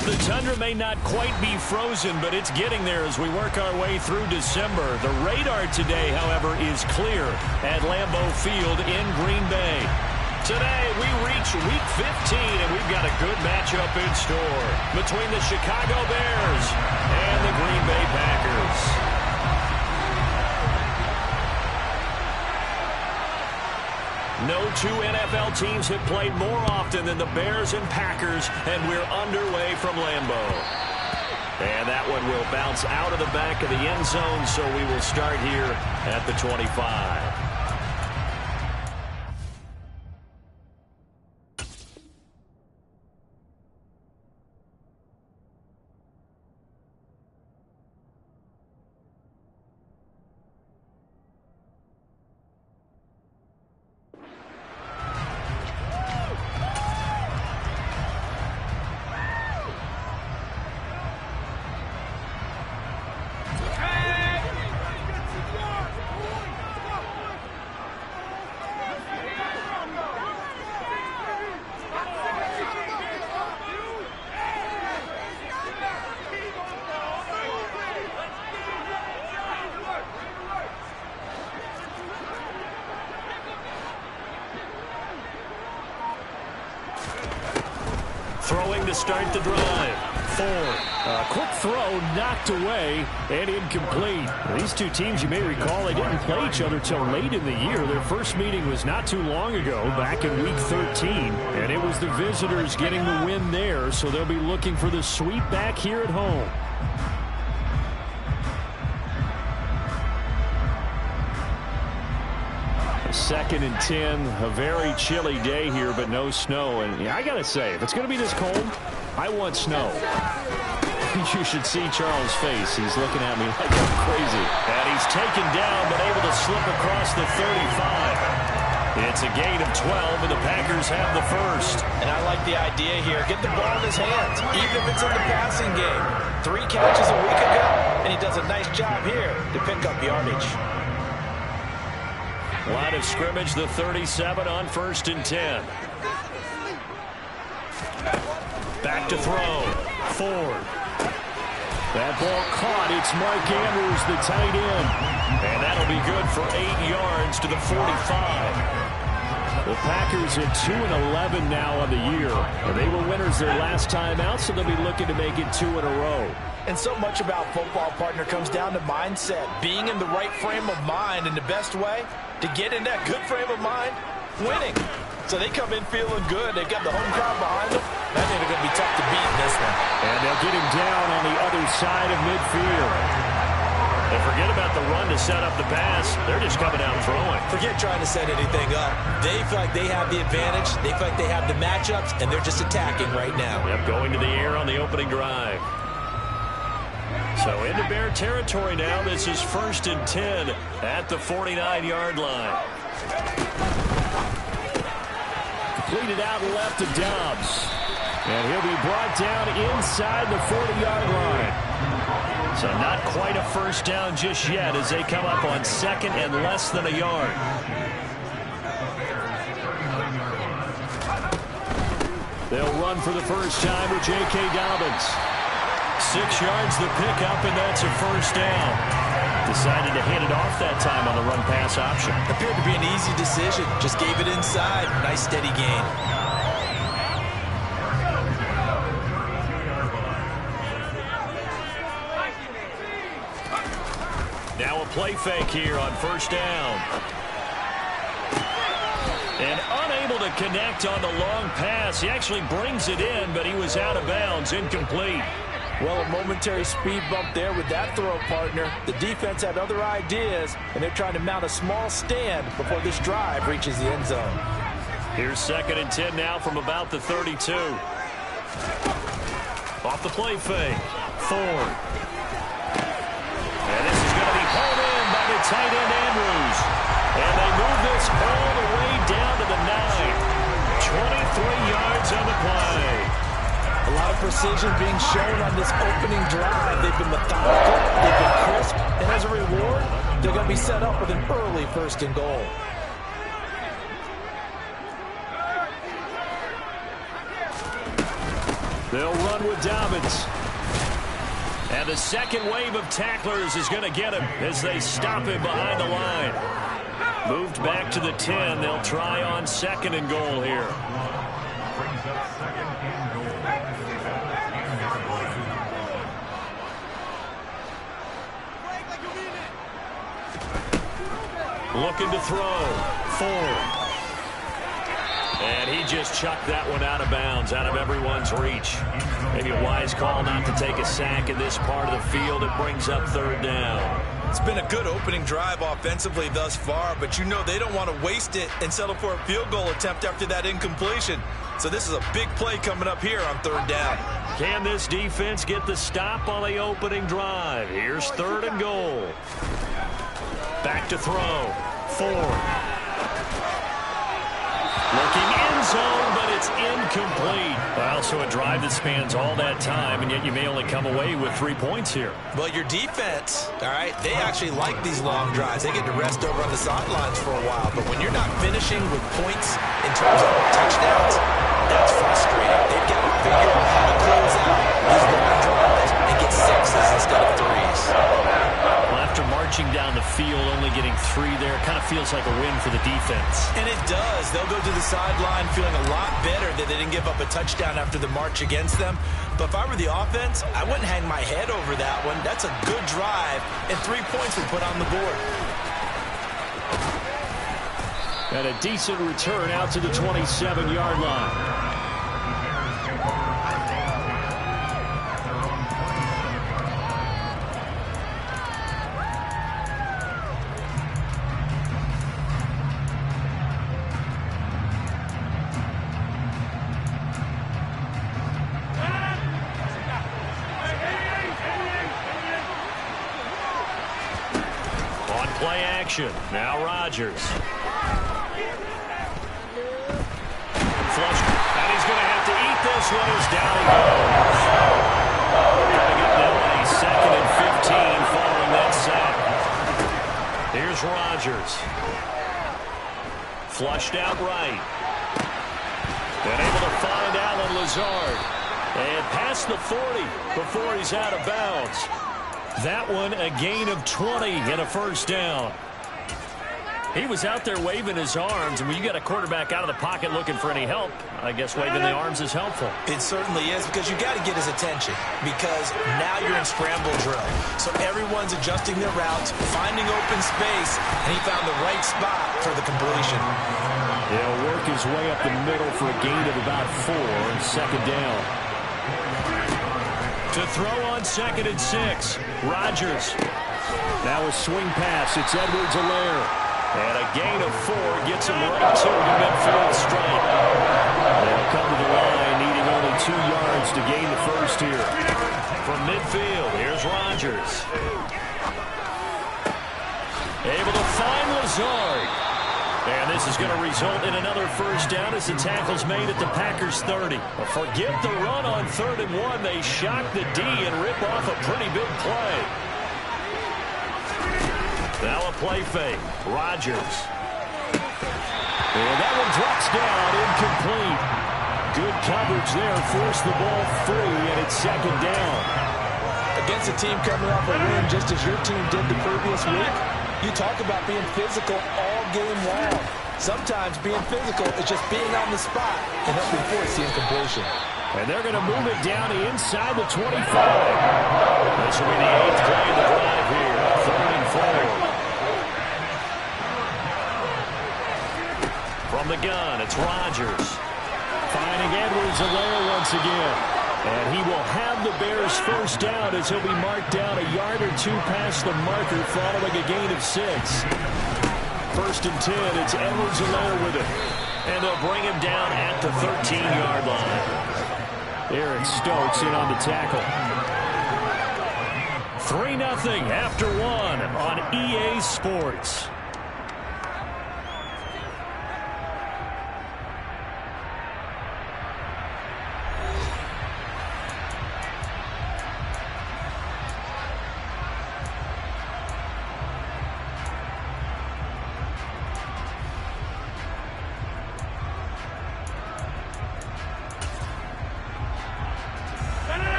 The tundra may not quite be frozen, but it's getting there as we work our way through December. The radar today, however, is clear at Lambeau Field in Green Bay. Today, we reach Week 15, and we've got a good matchup in store between the Chicago Bears and the Green Bay Packers. No two NFL teams have played more often than the Bears and Packers, and we're underway from Lambeau. And that one will bounce out of the back of the end zone, so we will start here at the 25. Throwing to start the drive. Ford. A quick throw knocked away and incomplete. These two teams, you may recall, they didn't play each other till late in the year. Their first meeting was not too long ago, back in Week 13. And it was the visitors getting the win there, so they'll be looking for the sweep back here at home. Second and 10, a very chilly day here, but no snow. And yeah, I got to say, if it's going to be this cold, I want snow. You should see Charles' face. He's looking at me like I'm crazy. And he's taken down, but able to slip across the 35. It's a gain of 12, and the Packers have the first. And I like the idea here. Get the ball in his hands, even if it's in the passing game. 3 catches a week ago, and he does a nice job here to pick up yardage. Line of scrimmage, the 37 on 1st and 10. Back to throw. Ford. That ball caught. It's Mark Andrews, the tight end. And that'll be good for 8 yards to the 45. The Packers at 2-11 now on the year. They were winners their last time out, so they'll be looking to make it 2 in a row. And so much about football, partner, comes down to mindset. Being in the right frame of mind, and the best way to get in that good frame of mind, winning. So they come in feeling good. They've got the home crowd behind them. I think they're going to be tough to beat in this one. And they'll get him down on the other side of midfield. And forget about the run to set up the pass. They're just coming out throwing. Forget trying to set anything up. They feel like they have the advantage. They feel like they have the matchups, and they're just attacking right now. Yep, going to the air on the opening drive. So into Bear territory now. This is 1st and 10 at the 49-yard line. Completed out left to Dobbs. And he'll be brought down inside the 40-yard line. So not quite a first down just yet as they come up on 2nd and less than a yard. They'll run for the first time with J.K. Dobbins. 6 yards the pickup, and that's a first down. Decided to hit it off that time on the run-pass option. Appeared to be an easy decision. Just gave it inside. Nice steady gain. Now a play fake here on 1st down. And unable to connect on the long pass. He actually brings it in, but he was out of bounds, incomplete. Well, a momentary speed bump there with that throw, partner. The defense had other ideas, and they're trying to mount a small stand before this drive reaches the end zone. Here's 2nd and 10 now from about the 32. Off the play fake. Ford. And this is going to be pulled in by the tight end, Andrews. And they move this all the way down to the 9. 23 yards on the play. A lot of precision being shown on this opening drive. They've been methodical, they've been crisp, and as a reward, they're going to be set up with an early 1st and goal. They'll run with Dobbins. And the second wave of tacklers is going to get him as they stop him behind the line. Moved back to the 10. They'll try on 2nd and goal here. Looking to throw. Ford. And he just chucked that one out of bounds, out of everyone's reach. Maybe a wise call not to take a sack in this part of the field. It brings up 3rd down. It's been a good opening drive offensively thus far, but you know they don't want to waste it and settle for a field goal attempt after that incompletion. So this is a big play coming up here on 3rd down. Can this defense get the stop on the opening drive? Here's 3rd and goal. Back to throw. Ford. Looking end zone, but it's incomplete. Well, so a drive that spans all that time, and yet you may only come away with 3 points here. Well, your defense, all right, they actually like these long drives. They get to rest over on the sidelines for a while. But when you're not finishing with points in terms of touchdowns, that's frustrating. They've got to figure out how to close out these long drives and get 6s instead of 3s. Well, after marching down the field, only getting 3 there, kind of feels like a win for the defense. And it does. They'll go to the sideline feeling a lot better that they didn't give up a touchdown after the march against them. But if I were the offense, I wouldn't hang my head over that one. That's a good drive, and 3 points were put on the board. And a decent return out to the 27-yard line. Play action. Now Rodgers. Flush. And he's going to have to eat this one as down he goes. Got to get them on a 2nd and 15 following that sack. Here's Rodgers. Flushed out right. And able to find Allen Lazard. And past the 40 before he's out of bounds. That one a gain of 20 and a 1st down. He was out there waving his arms, and when you got a quarterback out of the pocket looking for any help, I guess waving the arms is helpful. It certainly is, because you got to get his attention, because now you're in scramble drill. So everyone's adjusting their routes, finding open space, and he found the right spot for the completion. He'll work his way up the middle for a gain of about 4 and 2nd down. To throw on 2nd and 6, Rodgers. Now a swing pass. It's Edwards-Helaire. And a gain of 4 gets him right to the midfield stripe. They'll come to the line, needing only 2 yards to gain the 1st here. From midfield, here's Rodgers. Able to find Lazard. And this is going to result in another 1st down as the tackle's made at the Packers' 30. But forget the run on 3rd and 1. They shock the D and rip off a pretty big play. Now a play fake. Rodgers. And that one drops down, incomplete. Good coverage there. Forced the ball free, and it's 2nd down. Against a team coming off a win just as your team did the previous week, you talk about being physical all game long. Sometimes being physical is just being on the spot and helping force the incompletion. And they're going to move it down inside the 25. This will be the 8th play of the drive here. 3rd and 4. From the gun, it's Rodgers. Finding Edwards-Helaire once again. And he will have the Bears' 1st down as he'll be marked down a yard or 2 past the marker following a gain of 6. 1st and 10, it's Edwards-Helaire with it. And they'll bring him down at the 13-yard line. Aaron Stokes in on the tackle. 3-0 after 1 on EA Sports.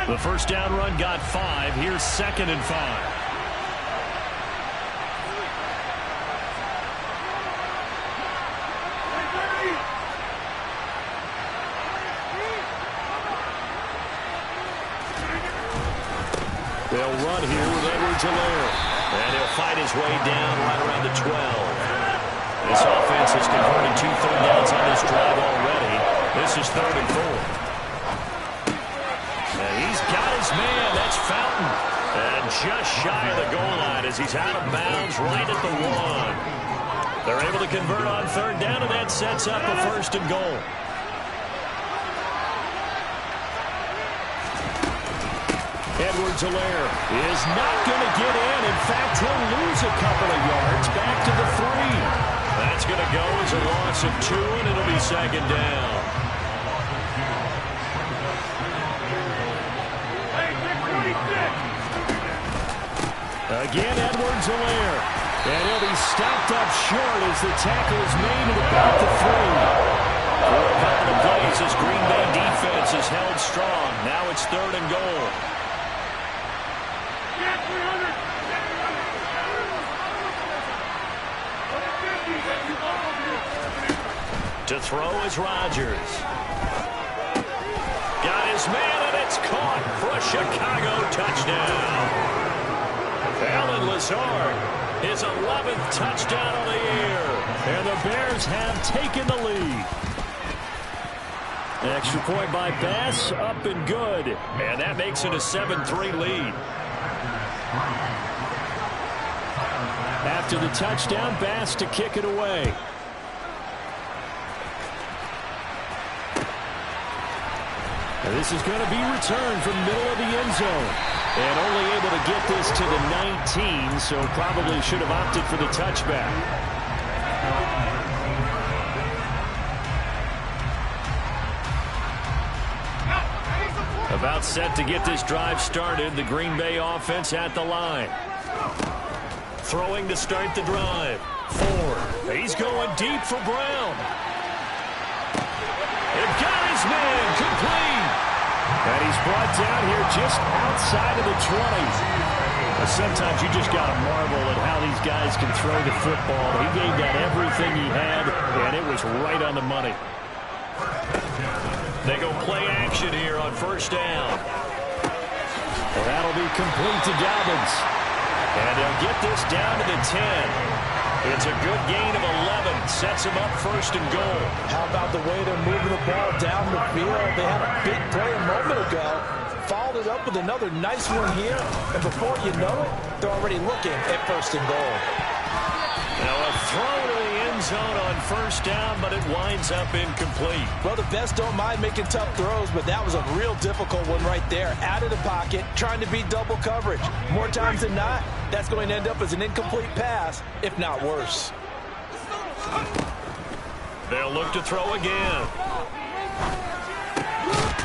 The first down run got 5. Here's 2nd and 5. They'll run here with Edwards-Helaire. And he'll fight his way down right around the 12. This offense has converted 2 third downs on this drive already. This is 3rd and 4. And he's got his man. That's Fountain. And just shy of the goal line as he's out of bounds right at the 1. They're able to convert on 3rd down, and that sets up a 1st and goal. Edwards-Helaire is not going to get in. In fact, he'll lose a couple of yards back to the 3. That's going to go as a loss of 2, and it'll be 2nd down. Again, Edwards-Helaire. And he'll be stopped up short as the tackle is made at about the 3. For a couple of plays, this Green Bay defense is held strong. Now it's 3rd and goal. To throw is Rodgers. Got his man, and it's caught for a Chicago touchdown. Allen Lazard, his 11th touchdown of the year. And the Bears have taken the lead. An extra point by Bass, up and good. And that makes it a 7-3 lead. After the touchdown, Bass to kick it away. And this is going to be returned from the middle of the end zone. And only able to get this to the 19, so probably should have opted for the touchback. About set to get this drive started. The Green Bay offense at the line. Throwing to start the drive. Ford. He's going deep for Brown. It got his man complete. And he's brought down here just outside of the 20. But sometimes you just got to marvel at how these guys can throw the football. He gave that everything he had, and it was right on the money. They go play action here on 1st down. Well, that'll be complete to Dobbins. And they'll get this down to the 10. It's a good gain of 11. Sets him up 1st and goal. How about the way they're moving the ball down the field? They had a big play a moment ago. Followed it up with another nice one here. And before you know it, they're already looking at 1st and goal. Now a throw to the end zone on 1st down, but it winds up incomplete. Well, the best don't mind making tough throws, but that was a real difficult one right there. Out of the pocket, trying to beat double coverage. More times than not, that's going to end up as an incomplete pass, if not worse. They'll look to throw again.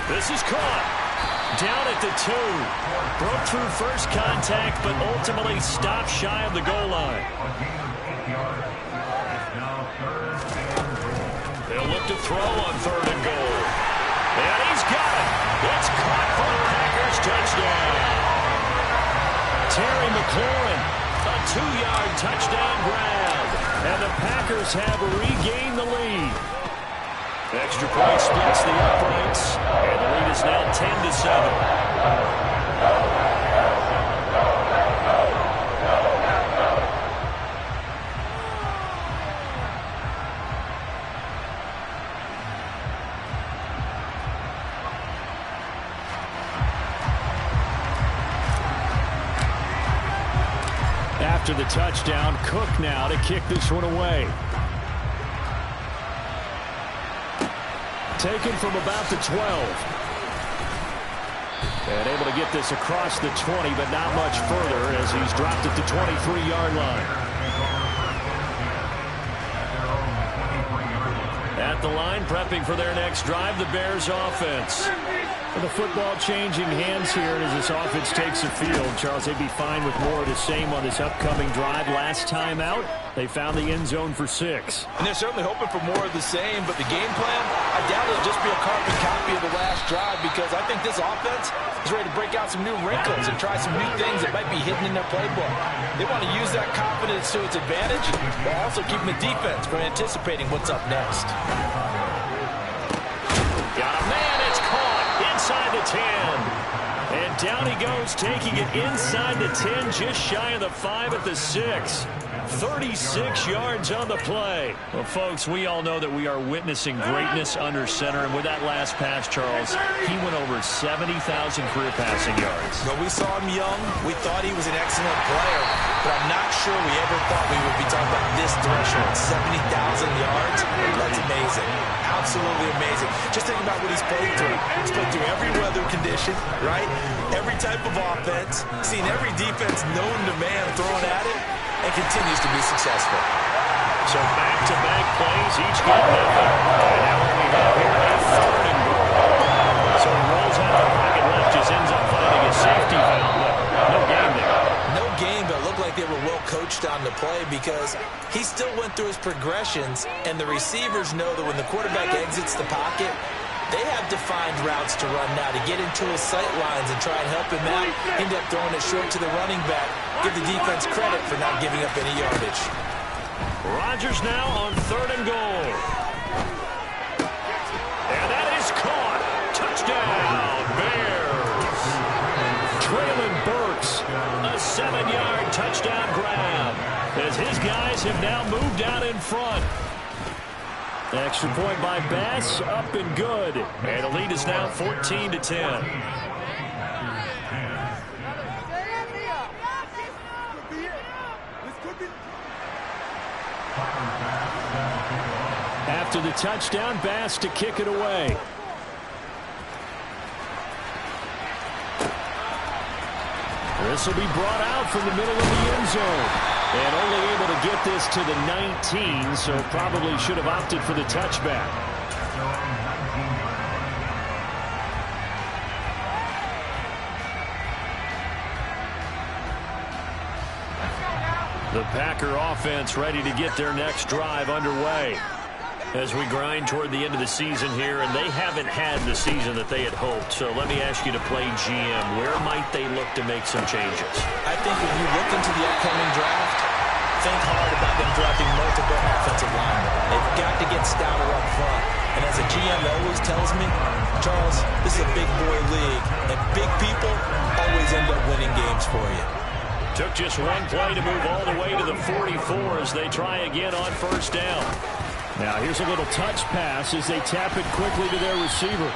This is caught. Down at the 2. Broke through first contact, but ultimately stopped shy of the goal line. They'll look to throw on 3rd and goal. And he's got it. It's caught for the Packers touchdown. Terry McLaurin. A 2-yard touchdown grab. And the Packers have regained the lead. Extra point splits the uprights. And the lead is now 10-7. After the touchdown, Cook now to kick this one away. Taken from about the 12. And able to get this across the 20, but not much further as he's dropped at the 23-yard line. At the line, prepping for their next drive, the Bears offense. The football changing hands here as this offense takes the field. Charles, they'd be fine with more of the same on this upcoming drive. Last time out, they found the end zone for 6. And they're certainly hoping for more of the same, but the game plan, I doubt it'll just be a carbon copy of the last drive, because I think this offense is ready to break out some new wrinkles and try some new things that might be hidden in their playbook. They want to use that confidence to its advantage while also keeping the defense from anticipating what's up next. Got a man, it's caught inside the 10. And down he goes, taking it inside the 10, just shy of the 5 at the 6. 36 yards on the play. Well, folks, we all know that we are witnessing greatness under center. And with that last pass, Charles, he went over 70,000 career passing yards. When we saw him young, we thought he was an excellent player, but I'm not sure we ever thought we would be talking about this threshold, 70,000 yards. That's amazing. Absolutely amazing. Just think about what he's played through. He's played through every weather condition, right? Every type of offense, seen every defense known to man thrown at it, and continues to be successful. So back-to-back plays, each get nothing. And now what we have here is 3rd and goal. So he rolls out the pocket left, just ends up finding a safety valve, but no gain there. No gain, but it looked like they were well coached on the play, because he still went through his progressions, and the receivers know that when the quarterback exits the pocket, they have defined routes to run now to get into his sight lines and try and help him out. End up throwing it short to the running back. Give the defense credit for not giving up any yardage. Rodgers now on 3rd and goal. And that is caught. Touchdown, Bears. Traylon Burks, a 7-yard touchdown grab, as his guys have now moved out in front. Extra point by Bass, up and good. And the lead is now 14-10. After the touchdown, Bass to kick it away. This will be brought out from the middle of the end zone. And only able to get this to the 19, so probably should have opted for the touchback. The Packer offense ready to get their next drive underway as we grind toward the end of the season here, and they haven't had the season that they had hoped. So let me ask you to play GM. Where might they look to make some changes? I think if you look into the upcoming draft, think hard about them drafting multiple offensive linemen. They've got to get stouter up front. And as a GM always tells me, Charles, this is a big boy league, and big people always end up winning games for you. Took just one play to move all the way to the 44 as they try again on 1st down. Now here's a little touch pass as they tap it quickly to their receiver.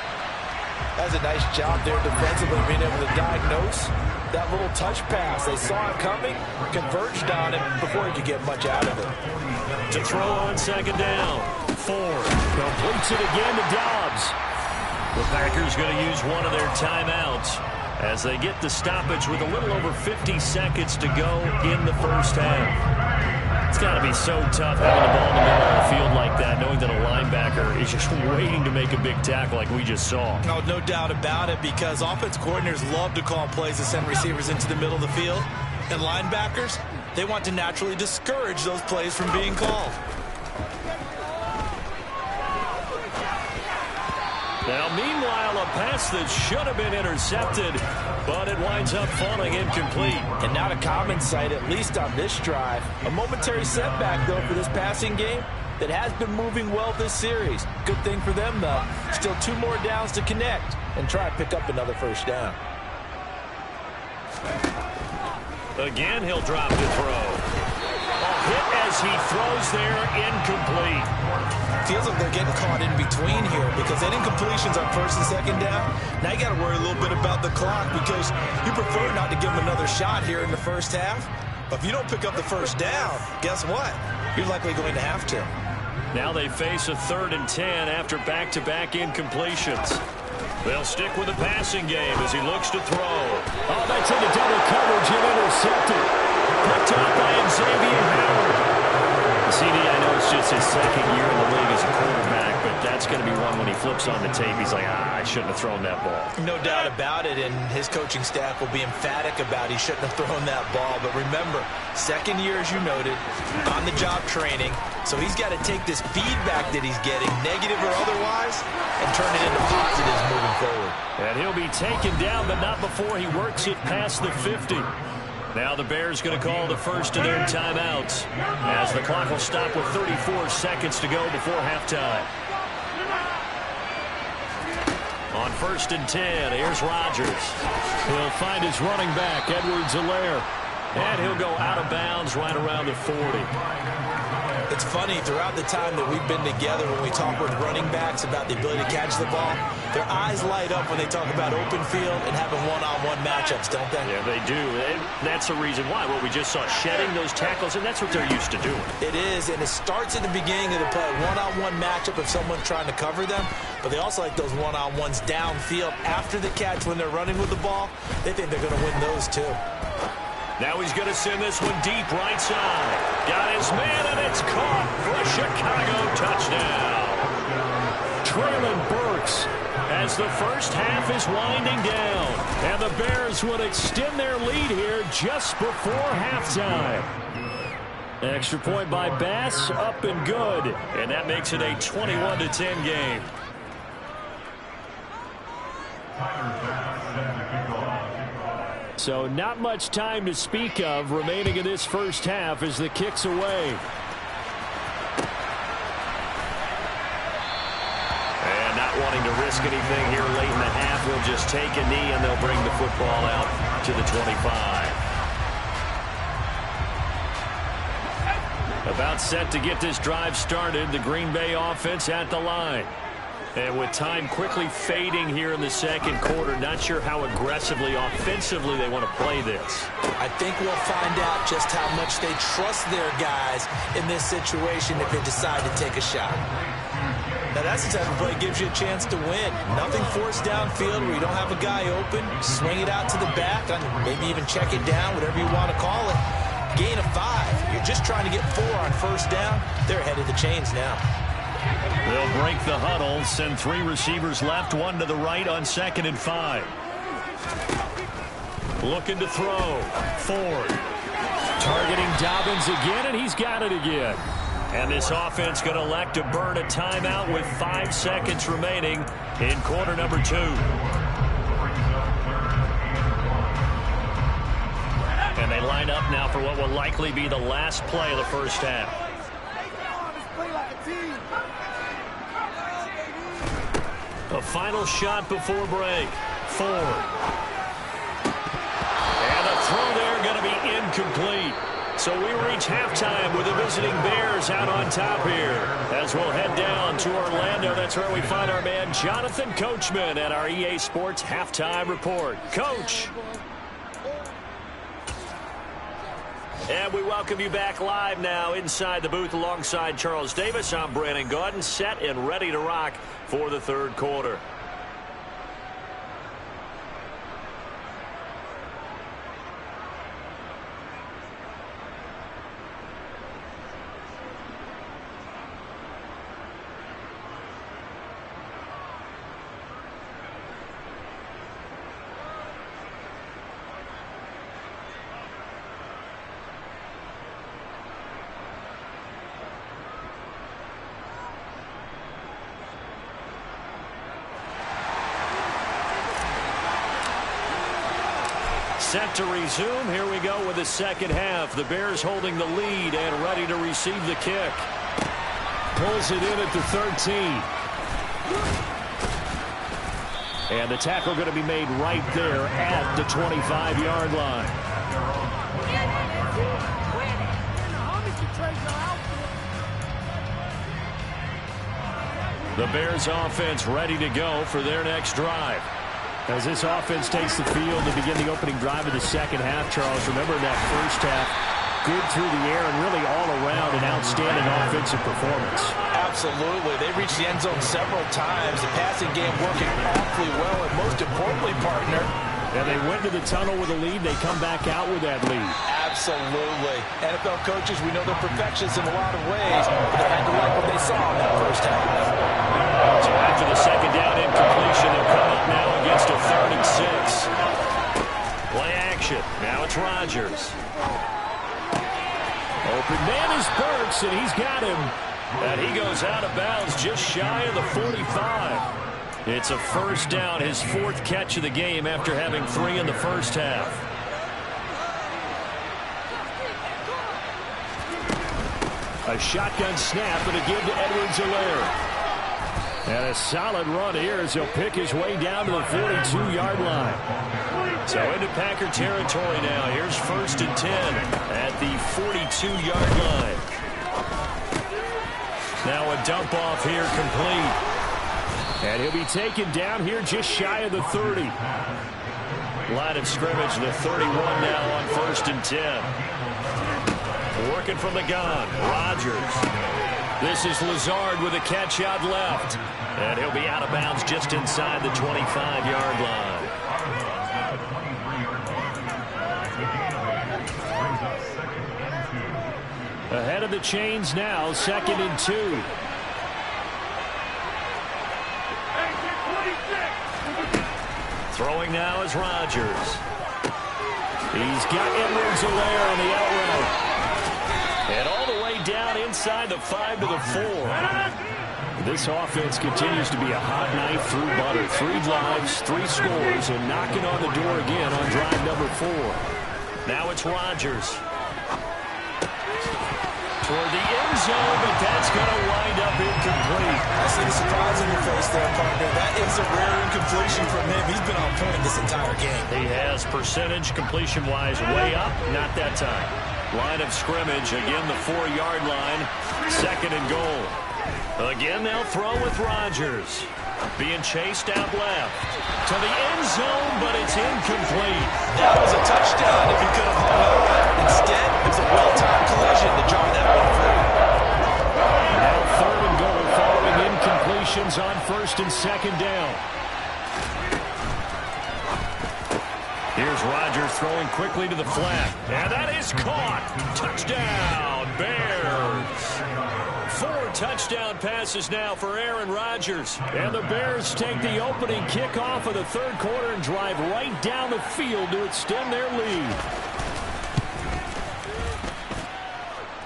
That's a nice job there defensively, being able to diagnose that little touch pass. They saw it coming, converged on it before he could get much out of it. To throw on 2nd down. Ford completes it again to Dobbs. The Packers going to use one of their timeouts as they get the stoppage with a little over 50 seconds to go in the 1st half. It's got to be so tough having the ball in the middle of the field like that, knowing that a linebacker is just waiting to make a big tackle like we just saw. Oh, no doubt about it, because offense coordinators love to call plays to send receivers into the middle of the field. And linebackers, they want to naturally discourage those plays from being called. Now, meanwhile, a pass that should have been intercepted, but it winds up falling incomplete. And not a common sight, at least on this drive. A momentary setback, though, for this passing game that has been moving well this series. Good thing for them, though. Still 2 more downs to connect and try to pick up another 1st down. Again, he'll drop the throw. A hit as he throws there, incomplete. Feels like they're getting caught in between here, because that incompletion's on 1st and 2nd down. Now you got to worry a little bit about the clock, because you prefer not to give them another shot here in the 1st half. But if you don't pick up the 1st down, guess what? You're likely going to have to. Now they face a 3rd and 10 after back-to-back incompletions. They'll stick with the passing game as he looks to throw. Oh, that's into double coverage and intercepted. Picked up by Xavier Howard. CD, I know it's just his 2nd year in the league as a quarterback, but that's going to be one when he flips on the tape. He's like, I shouldn't have thrown that ball. No doubt about it, and his coaching staff will be emphatic about he shouldn't have thrown that ball. But remember, second year, as you noted, on-the-job training. So he's got to take this feedback that he's getting, negative or otherwise, and turn it into positives moving forward. And he'll be taken down, but not before he works it past the 50. Now the Bears going to call the first of their timeouts as the clock will stop with 34 seconds to go before halftime. On 1st and 10, here's Rodgers. He'll find his running back, Edwards-Helaire. And he'll go out of bounds right around the 40. It's funny, throughout the time that we've been together, when we talk with running backs about the ability to catch the ball, their eyes light up when they talk about open field and having one-on-one matchups, don't they? Yeah, they do. And that's the reason why. Well, we just saw shedding those tackles, and that's what they're used to doing. It is, and it starts at the beginning of the play, one-on-one matchup if someone's trying to cover them, but they also like those one-on-ones downfield after the catch when they're running with the ball. They think they're going to win those too. Now he's going to send this one deep right side. Got his man, and it's caught for a Chicago touchdown. Traylon Burks as the first half is winding down. And the Bears would extend their lead here just before halftime. Extra point by Bass, up and good. And that makes it a 21-10 game. So not much time to speak of remaining in this first half as the kick's away. And not wanting to risk anything here late in the half, we'll just take a knee and they'll bring the football out to the 25. About set to get this drive started, the Green Bay offense at the line. And with time quickly fading here in the second quarter, not sure how aggressively, offensively they want to play this. I think we'll find out just how much they trust their guys in this situation if they decide to take a shot. Now, that's the type of play that gives you a chance to win. Nothing forced downfield where you don't have a guy open. Swing it out to the back, maybe even check it down, whatever you want to call it. Gain of 5. You're just trying to get 4 on first down. They're ahead of the chains now. They'll break the huddle, send 3 receivers left, 1 to the right on 2nd and 5. Looking to throw. Ford. Targeting Dobbins again, and he's got it again. And this offense going to elect to burn a timeout with 5 seconds remaining in quarter number 2. And they line up now for what will likely be the last play of the first half. A final shot before break. Ford. And a throw there going to be incomplete. So we reach halftime with the visiting Bears out on top here. As we'll head down to Orlando, that's where we find our man Jonathan Coachman at our EA Sports Halftime Report. Coach. And we welcome you back live now inside the booth alongside Charles Davis. I'm Brandon Gaudin, set and ready to rock for the third quarter. Set to resume. Here we go with the second half. The Bears holding the lead and ready to receive the kick. Pulls it in at the 13. And the tackle going to be made right there at the 25-yard line. The Bears offense ready to go for their next drive. As this offense takes the field to begin the opening drive of the second half, Charles, remember in that first half, good through the air and really all around an outstanding offensive performance. Absolutely. They reached the end zone several times. The passing game working awfully well, and most importantly, partner. And they went to the tunnel with a lead. They come back out with that lead. Absolutely. NFL coaches, we know they're perfectionists in a lot of ways, but they had to like what they saw in that first half. it's Rodgers. Open man is Burks, and he's got him. And he goes out of bounds just shy of the 45. It's a first down, his fourth catch of the game after having 3 in the first half. A shotgun snap and a give to Edwards-Helaire. And a solid run here as he'll pick his way down to the 42-yard line. So into Packer territory now. Here's 1st and 10 at the 42-yard line. Now a dump off here complete. And he'll be taken down here just shy of the 30. Line of scrimmage, the 31 now on 1st and 10. Working from the gun, Rodgers. This is Lazard with a catch out left. And he'll be out of bounds just inside the 25-yard line. Ahead of the chains now, 2nd and 2. Throwing now is Rodgers. He's got Edwards-Helaire on the out route. And all the way down inside the 5 to the 4. This offense continues to be a hot knife through butter. 3 drives, 3 scores, and knocking on the door again on drive number 4. Now it's Rodgers. Toward the end zone, but that's going to wind up incomplete. I see the surprise in your face there, partner. That is a rare incompletion from him. He's been on point this entire game. He has percentage completion-wise way up. Not that time. Line of scrimmage, again the 4-yard line. 2nd and goal. Again, they'll throw with Rodgers. Being chased out left. To the end zone, but it's incomplete. That was a touchdown if he could have hung on. Instead, it was a well-timed collision to jar that one free. Now 3rd and goal following incompletions on 1st and 2nd down. Here's Rodgers throwing quickly to the flat. And that is caught. Touchdown, Bears. 4 touchdown passes now for Aaron Rodgers. And the Bears take the opening kickoff of the 3rd quarter and drive right down the field to extend their lead.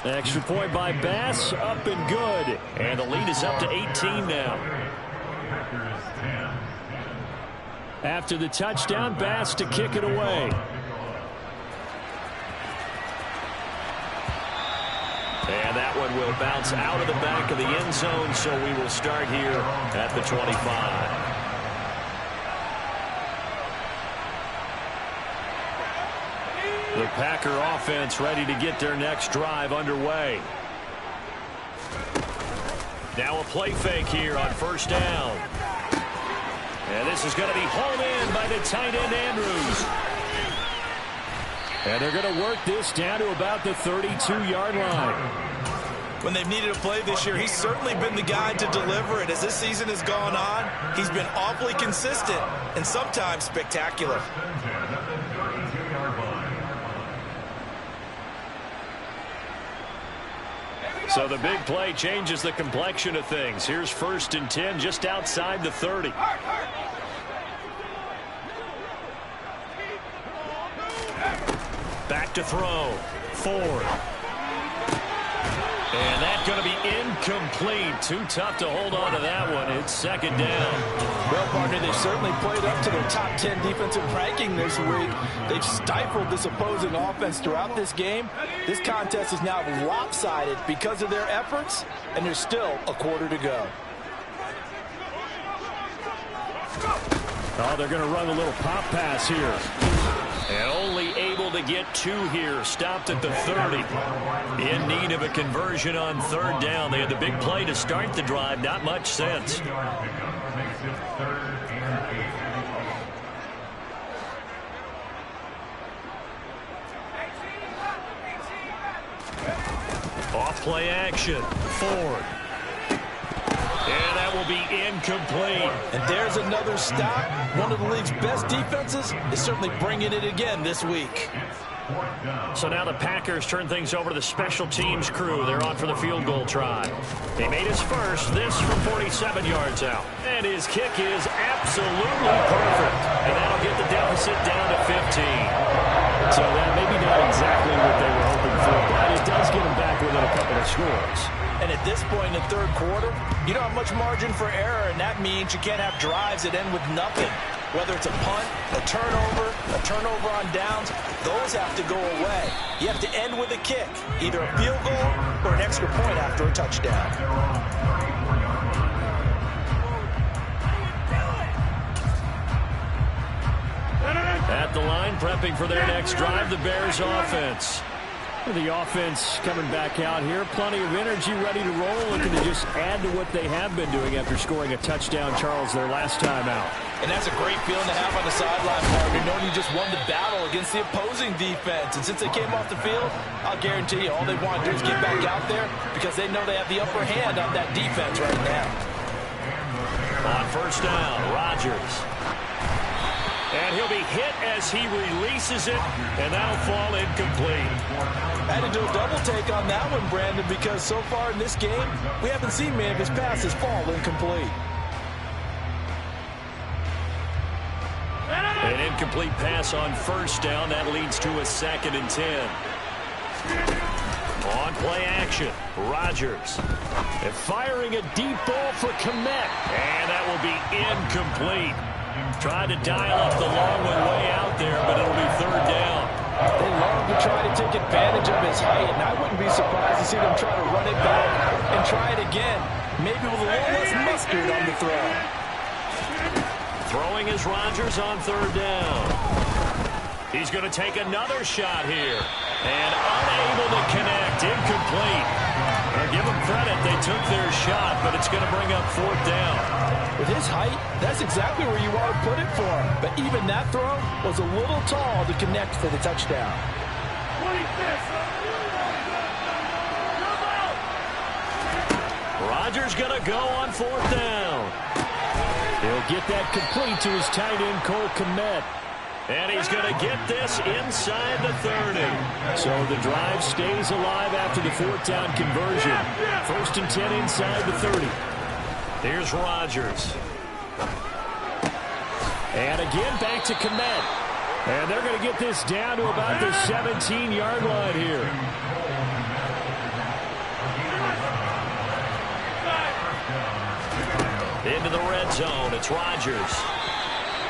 Extra point by Bass, up and good. And the lead is up to 18 now. After the touchdown, Bass to kick it away. And that one will bounce out of the back of the end zone, so we will start here at the 25. The Packer offense ready to get their next drive underway. Now a play fake here on 1st down. And this is going to be hauled in by the tight end Andrews. And they're going to work this down to about the 32-yard line. When they've needed a play this year, he's certainly been the guy to deliver it. As this season has gone on, he's been awfully consistent and sometimes spectacular. So the big play changes the complexion of things. Here's 1st and 10 just outside the 30. Back to throw. Ford. And that's going to be incomplete. Too tough to hold on to that one. It's 2nd down. Well, partner, they've certainly played up to their top 10 defensive ranking this week. They've stifled this opposing offense throughout this game. This contest is now lopsided because of their efforts, and there's still a quarter to go. Oh, they're going to run a little pop pass here. And only able to get 2 here. Stopped at the 30. In need of a conversion on 3rd down. They had the big play to start the drive. Not much sense. Off play action. Ford. And that will be incomplete. And there's another stop. One of the league's best defenses is certainly bringing it again this week. So now the Packers turn things over to the special teams crew. They're on for the field goal try. He made his first, this from 47 yards out. And his kick is absolutely perfect. And that'll get the deficit down to 15. So that maybe not exactly what they were hoping for, but it does get them back within a couple of scores. And at this point in the third quarter, you don't have much margin for error, and that means you can't have drives that end with nothing. Whether it's a punt, a turnover on downs, those have to go away. You have to end with a kick, either a field goal or an extra point after a touchdown. At the line, prepping for their next drive, the Bears offense. The offense coming back out here. Plenty of energy, ready to roll, looking to just add to what they have been doing after scoring a touchdown, Charles, their last time out. And that's a great feeling to have on the sideline, partner, knowing you just won the battle against the opposing defense. And since they came off the field, I'll guarantee you all they want to do is get back out there because they know they have the upper hand on that defense right now. On first down, Rodgers. And he'll be hit as he releases it, and that'll fall incomplete. I had to do a double take on that one, Brandon, because so far in this game, we haven't seen many of his passes fall incomplete. An incomplete pass on first down. That leads to a 2nd and 10. On play action, Rodgers. And firing a deep ball for Kmet. And that will be incomplete. Tried to dial up the long one way out there, but it'll be 3rd down. They love to try to take advantage of his height, and I wouldn't be surprised to see them try to run it back and try it again, maybe with a little less mustard on the throw. Throwing is Rodgers on 3rd down. He's going to take another shot here, and unable to connect, incomplete. Well, give them credit, they took their shot, but it's going to bring up 4th down. With his height, that's exactly where you want to put it for him. But even that throw was a little tall to connect for the touchdown. Rodgers going to go on 4th down. He'll get that complete to his tight end, Cole Kmet. And he's going to get this inside the 30. So the drive stays alive after the 4th down conversion. 1st and 10 inside the 30. Here's Rodgers. And again, back to Kmet. And they're going to get this down to about the 17-yard line here. Into the red zone, it's Rodgers.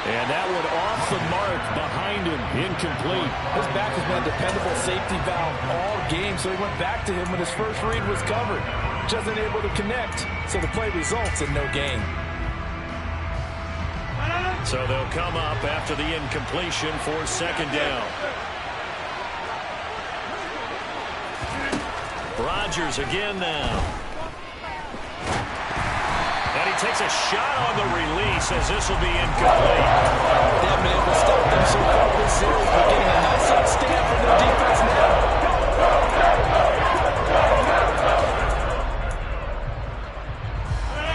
And that one off the mark behind him, incomplete. His back has been a dependable safety valve all game, so he went back to him when his first read was covered. Just unable to connect, so the play results in no gain. So they'll come up after the incompletion for 2nd down. Rodgers again now. And he takes a shot on the release as this will be incomplete. They haven't been able to stop them so far this series, but getting a nice up stand from their defense now.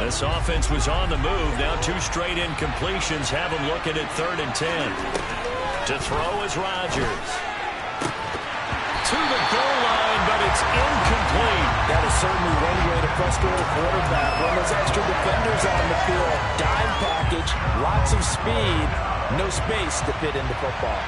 This offense was on the move. Now 2 straight incompletions have them looking at 3rd and 10. To throw is Rodgers. To the goal line, but it's incomplete. That is certainly one way to frustrate a quarterback. When there's extra defenders on the field, dime package, lots of speed, no space to fit into football.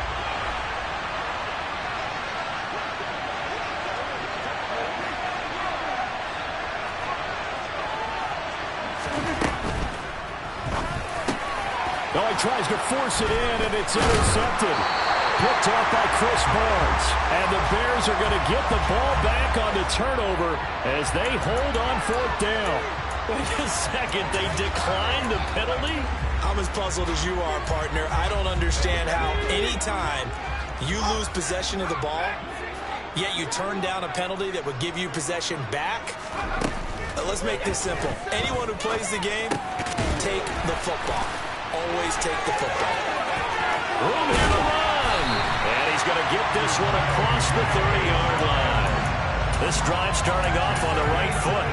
No, he tries to force it in, and it's intercepted. Picked off by Chris Barnes. And the Bears are going to get the ball back on the turnover as they hold on 4th down. Wait a second, they declined the penalty? I'm as puzzled as you are, partner. I don't understand how anytime you lose possession of the ball, yet you turn down a penalty that would give you possession back. Let's make this simple. Anyone who plays the game, take the football. Always take the football. Room here to run. And he's going to get this one across the 30-yard line. This drive starting off on the right foot,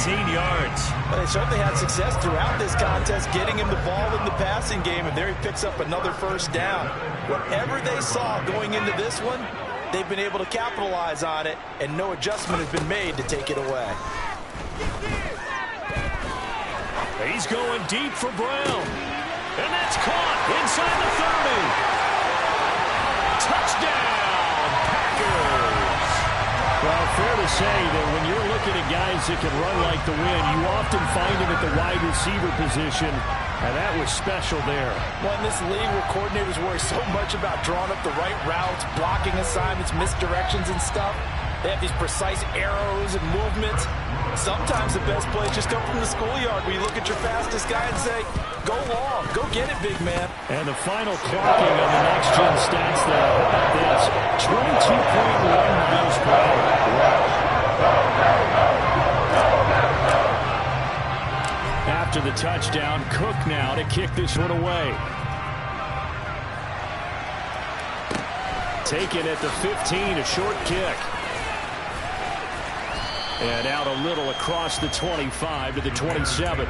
18 yards. Well, they certainly had success throughout this contest, getting him the ball in the passing game, and there he picks up another 1st down. Whatever they saw going into this one, they've been able to capitalize on it, and no adjustment has been made to take it away. He's going deep for Brown. And that's caught inside the 30. Touchdown! scores. Well, fair to say that when you're looking at guys that can run like the wind, you often find them at the wide receiver position, and that was special there. Well, in this league where coordinators worry so much about drawing up the right routes, blocking assignments, misdirections and stuff, they have these precise arrows and movements. Sometimes the best plays just come from the schoolyard where you look at your fastest guy and say, go long, go get it, big man. And the final clocking on the next-gen stats there, how about this? 22.1 miles per hour. After the touchdown, Cook now to kick this one away. Taken at the 15, a short kick. And out a little across the 25 to the 27.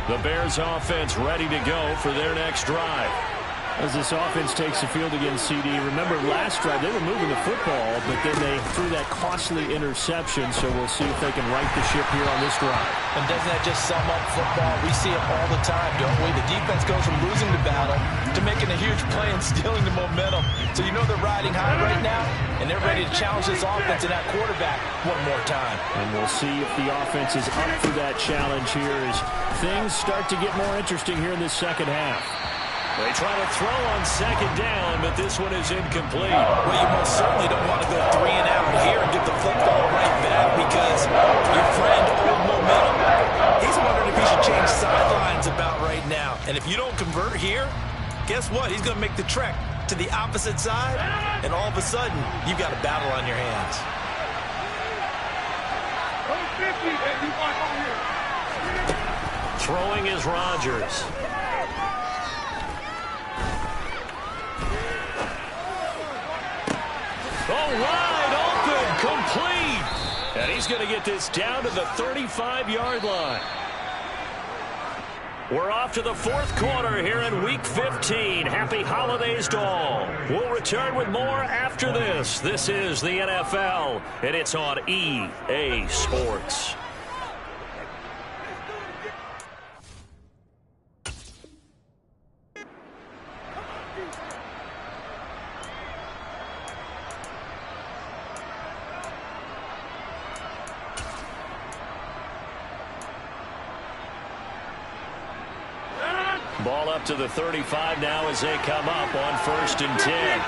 The Bears offense ready to go for their next drive. As this offense takes the field against CD, remember last drive they were moving the football, but then they threw that costly interception, so we'll see if they can right the ship here on this drive. And doesn't that just sum up football? We see it all the time, don't we? The defense goes from losing the battle to making a huge play and stealing the momentum. So you know they're riding high right now, and they're ready to challenge this offense and that quarterback one more time. And we'll see if the offense is up for that challenge here as things start to get more interesting here in this second half. They try to throw on second down, but this one is incomplete. Well, you most certainly don't want to go 3 and out here and get the football right back because your friend, old momentum, he's wondering if he should change sidelines about right now. And if you don't convert here, guess what? He's going to make the trek to the opposite side, and all of a sudden, you've got a battle on your hands. Throwing is Rodgers. Oh, wide open, complete. And he's going to get this down to the 35-yard line. We're off to the fourth quarter here in Week 15. Happy holidays to all. We'll return with more after this. This is the NFL, and it's on EA Sports. Ball up to the 35 now as they come up on 1st and 10.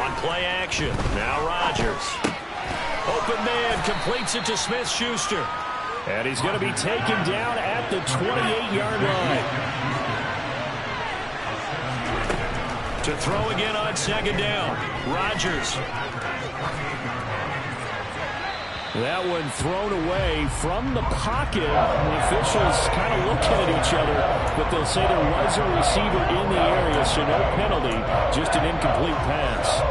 On play action, now Rodgers. Open man, completes it to Smith-Schuster. And he's going to be taken down at the 28-yard line. To throw again on second down, Rodgers. That one thrown away from the pocket. The officials kind of looking at each other, but they'll say there was a receiver in the area, so no penalty, just an incomplete pass.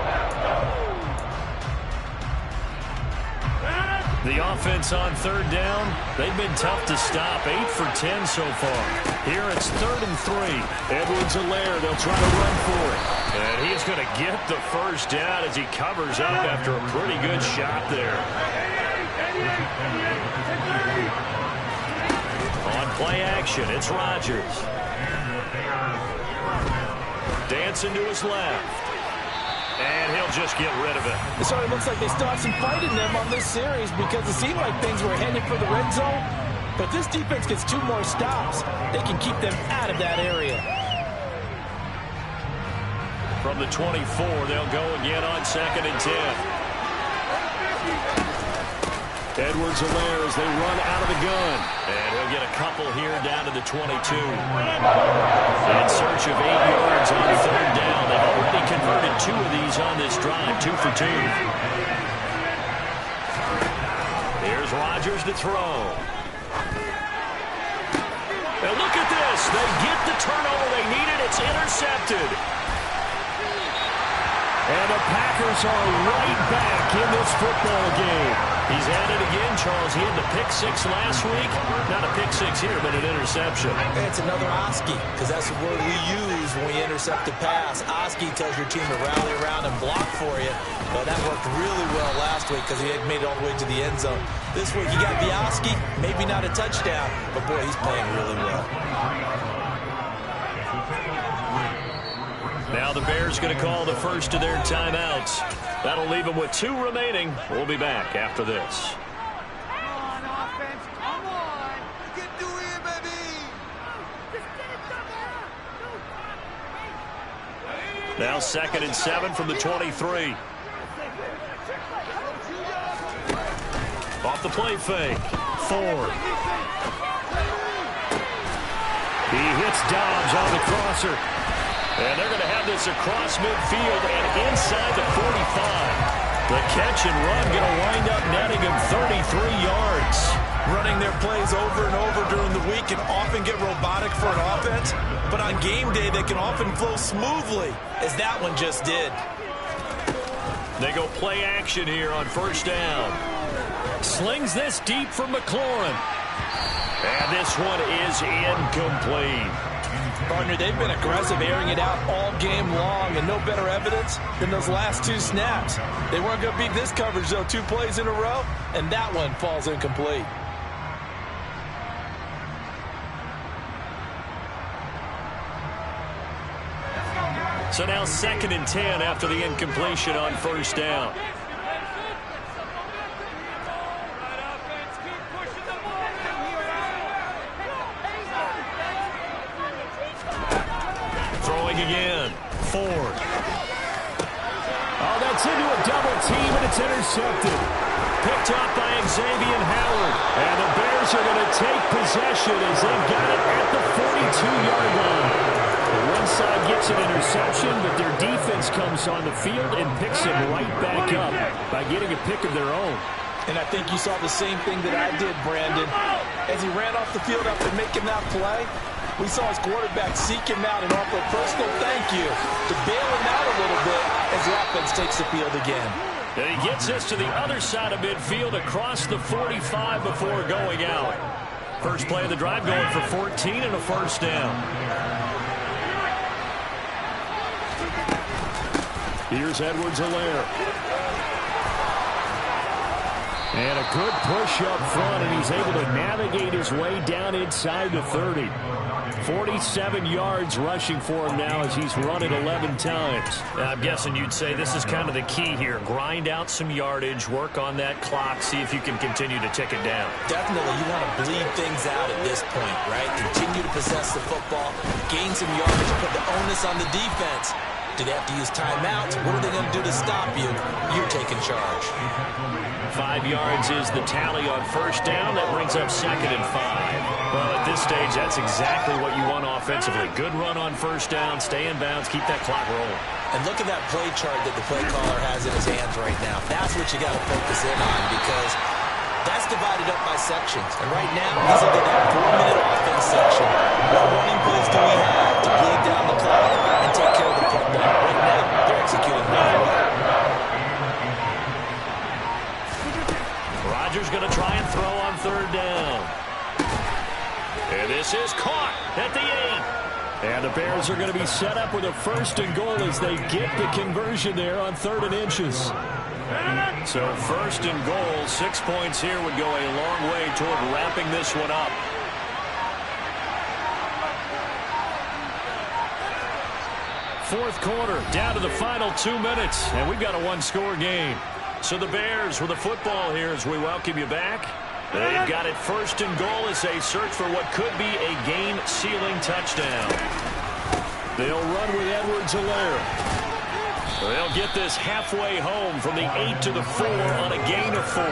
The offense on 3rd down, they've been tough to stop. 8 for 10 so far. Here it's 3rd and 3. Edwards-Helaire, they'll try to run for it. And he's going to get the first down as he covers up after a pretty good shot there. On play action, it's Rodgers. Dancing to his left. And he'll just get rid of it. It sort of looks like they still have some fight in them on this series because it seemed like things were headed for the red zone. But this defense gets 2 more stops. They can keep them out of that area. From the 24, they'll go again on 2nd and 10. Edwards-Helaire as they run out of the gun. And he'll get a couple here down to the 22. In search of 8 yards on 3rd down. They've already converted 2 of these on this drive, 2 for 2. Here's Rodgers to throw. And look at this. They get the turnover they needed. It's intercepted. And the Packers are right back in this football game. He's at it again, Charles. He had the pick six last week. Not a pick six here, but an interception. It's another Oski, because that's the word we use when we intercept a pass. Oski tells your team to rally around and block for you. Well, that worked really well last week because he had made it all the way to the end zone. This week he got the Oski, maybe not a touchdown, but boy, he's playing really well. Now the Bears going to call the first of their timeouts. That'll leave them with 2 remaining. We'll be back after this. Come on, offense. Come on. You can do it, baby. Just get it done. Now 2nd and 7 from the 23. Off the play fake. Ford. He hits Dobbs on the crosser. And they're going to have this across midfield and inside the 45. The catch and run going to wind up netting him 33 yards. Running their plays over and over during the week can often get robotic for an offense, but on game day they can often flow smoothly, as that one just did. They go play action here on first down. Slings this deep for McLaurin. And this one is incomplete. Partner, they've been aggressive, airing it out all game long, and no better evidence than those last 2 snaps. They weren't going to beat this coverage, though, 2 plays in a row, and that one falls incomplete. So now 2nd and 10 after the incompletion on first down. Throwing again. Ford. Oh, that's into a double team, and it's intercepted. Picked up by Xavier Howard. And the Bears are going to take possession as they've got it at the 42-yard line. The one side gets an interception, but their defense comes on the field and picks him right back up by getting a pick of their own. And I think you saw the same thing that I did, Brandon. As he ran off the field after making that play, we saw his quarterback seek him out and offer a personal thank you to bail him out a little bit as the offense takes the field again. And he gets us to the other side of midfield across the 45 before going out. First play of the drive going for 14 and a first down. Here's Edwards-Helaire. And a good push up front, and he's able to navigate his way down inside the 30. 47 yards rushing for him now as he's run it 11 times. I'm guessing you'd say this is kind of the key here. Grind out some yardage, work on that clock, see if you can continue to tick it down. Definitely, you want to bleed things out at this point, right? Continue to possess the football, gain some yardage, put the onus on the defense. Do they have to use timeouts? What are they going to do to stop you? You're taking charge. 5 yards is the tally on first down. That brings up 2nd and 5. Well, at this stage, that's exactly what you want offensively. Good run on first down, stay in bounds, keep that clock rolling. And look at that play chart that the play caller has in his hands right now. That's what you got to focus in on, because that's divided up by sections. And right now, he's looking at that 4-minute offense section. What running plays do we have to bleed down the clock and take care of the football? Right now, they're executing really well. Rodgers going to try and throw on third down. And this is caught at the 8. And the Bears are going to be set up with a 1st and goal as they get the conversion there on 3rd and inches. So 1st and goal, 6 points here would go a long way toward wrapping this one up. Fourth quarter, down to the final 2 minutes, and we've got a 1-score game. So the Bears with the football here as we welcome you back. They've got it 1st and goal as they search for what could be a game-sealing touchdown. They'll run with Edwards-Helaire. They'll get this halfway home from the 8 to the 4 on a gain of 4.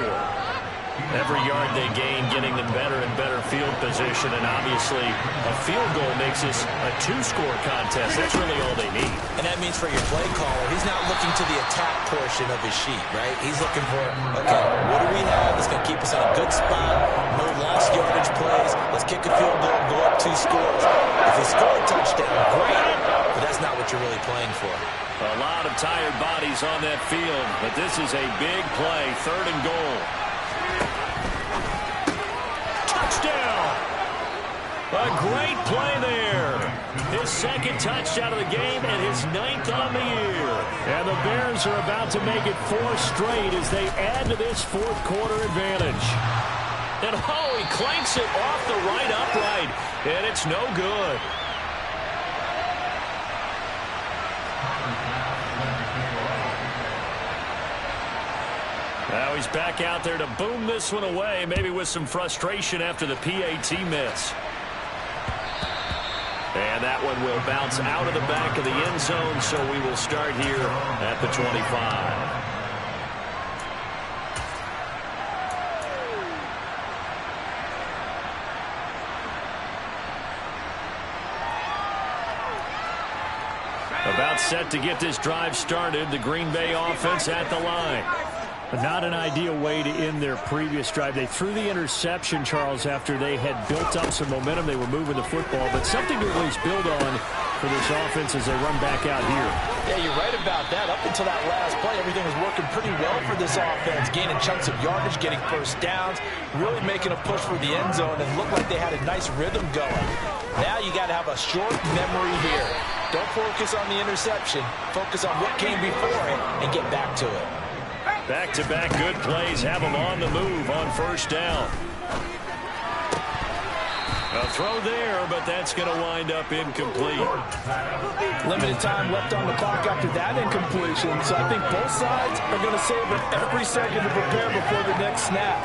Every yard they gain, getting them better and better field position, and obviously a field goal makes this a 2-score contest. That's really all they need. And that means for your play caller, he's not looking to the attack portion of his sheet, right? He's looking for, okay, what do we have that's going to keep us in a good spot? No lost yardage plays. Let's kick a field goal and go up 2 scores. If we score a touchdown, great, but that's not what you're really playing for. A lot of tired bodies on that field, but this is a big play, 3rd and goal. Touchdown! A great play there. His 2nd touchdown of the game and his 9th on the year. And the Bears are about to make it 4 straight as they add to this 4th quarter advantage. And he clanks it off the right upright, and it's no good. Now he's back out there to boom this one away, maybe with some frustration after the PAT miss. And that one will bounce out of the back of the end zone, so we will start here at the 25. About set to get this drive started, the Green Bay offense at the line. Not an ideal way to end their previous drive. They threw the interception, Charles, after they had built up some momentum. They were moving the football, but something to at least build on for this offense as they run back out here. Yeah, you're right about that. Up until that last play, everything was working pretty well for this offense, gaining chunks of yardage, getting first downs, really making a push for the end zone, and looked like they had a nice rhythm going. Now you got to have a short memory here. Don't focus on the interception. Focus on what came before it and get back to it. Back-to-back good plays have them on the move on 1st down. A throw there, but that's going to wind up incomplete. Limited time left on the clock after that incompletion, so I think both sides are going to savor every second to prepare before the next snap.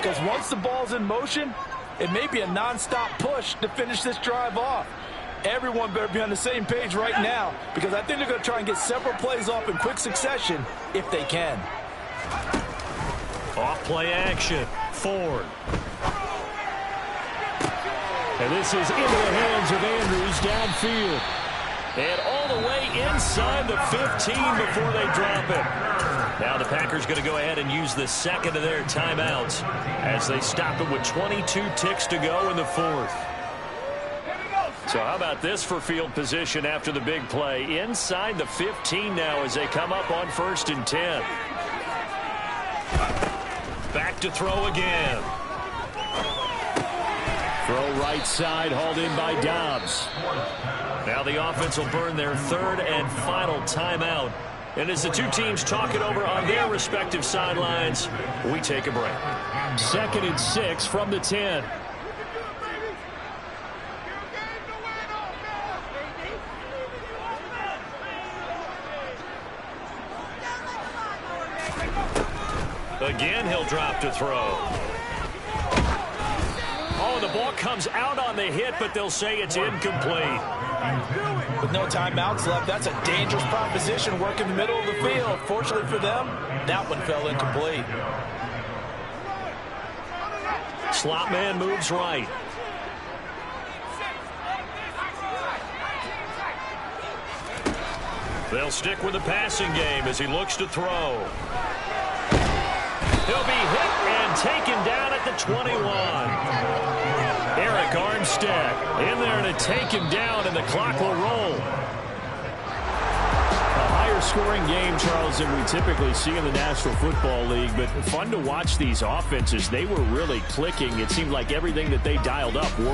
Because once the ball's in motion, it may be a non-stop push to finish this drive off. Everyone better be on the same page right now, because I think they're going to try and get several plays off in quick succession if they can. Off play action. Ford. And this is into the hands of Andrews downfield. And all the way inside the 15 before they drop it. Now the Packers going to go ahead and use the 2nd of their timeouts as they stop it with 22 ticks to go in the 4th. So how about this for field position after the big play? Inside the 15 now as they come up on 1st and 10. Back to throw again. Throw right side, hauled in by Dobbs. Now the offense will burn their 3rd and final timeout. And as the two teams talk it over on their respective sidelines, we take a break. 2nd and 6 from the 10. Again, he'll drop to throw. Oh, the ball comes out on the hit, but they'll say it's incomplete. With no timeouts left, that's a dangerous proposition. Work in the middle of the field. Fortunately for them, that one fell incomplete. Slot man moves right. They'll stick with the passing game as he looks to throw. He'll be hit and taken down at the 21. Eric Armstead in there to take him down, and the clock will roll. A higher scoring game, Charles, than we typically see in the National Football League, but fun to watch these offenses. They were really clicking. It seemed like everything that they dialed up worked.